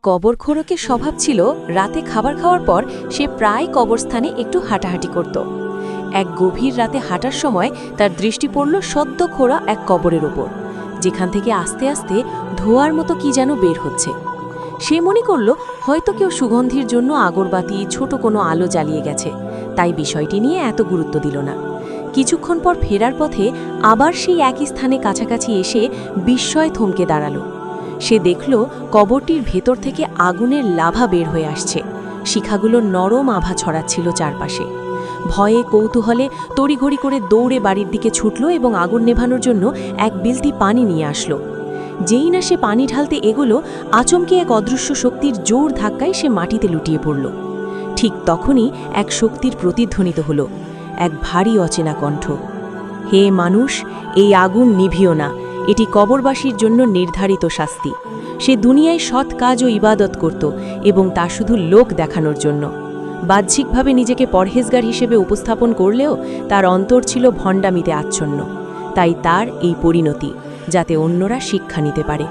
কবরখোরকের স্বভাব ছিল রাতে খাবার খাওয়ার পর সে প্রায় কবরস্থানে একটু হাঁটাহাঁটি করত। এক গভীর রাতে হাঁটার সময় তার দৃষ্টি পড়ল সদ্য খোঁড়া এক কবরের ওপর, যেখান থেকে আস্তে আস্তে ধোঁয়ার মতো কি যেন বের হচ্ছে। সে মনে করল হয়তো কেউ সুগন্ধির জন্য আগরবাতি ছোট কোনো আলো জ্বালিয়ে গেছে, তাই বিষয়টি নিয়ে এত গুরুত্ব দিল না। কিছুক্ষণ পর ফেরার পথে আবার সেই একই স্থানে কাছাকাছি এসে বিস্ময় থমকে দাঁড়াল। সে দেখল কবরটির ভেতর থেকে আগুনের লাভা বের হয়ে আসছে, শিখাগুলো নরম আভা ছড়াচ্ছিল চারপাশে। ভয়ে কৌতূহলে তড়িঘড়ি করে দৌড়ে বাড়ির দিকে ছুটল এবং আগুন নেভানোর জন্য এক বিলতি পানি নিয়ে আসলো। যেই না সে পানি ঢালতে এগোলো, আচমকে এক অদৃশ্য শক্তির জোর ধাক্কায় সে মাটিতে লুটিয়ে পড়ল। ঠিক তখনই এক শক্তির প্রতিধ্বনিত হল, এক ভারী অচেনা কণ্ঠ। হে মানুষ, এই আগুন নিভিও না, এটি কবরবাসীর জন্য নির্ধারিত শাস্তি। সে দুনিয়ায় সৎ কাজ ও ইবাদত করত, এবং তা শুধু লোক দেখানোর জন্য। বাহ্যিকভাবে নিজেকে পরহেজগার হিসেবে উপস্থাপন করলেও তার অন্তর ছিল ভণ্ডামিতে আচ্ছন্ন। তাই তার এই পরিণতি, যাতে অন্যরা শিক্ষা নিতে পারে।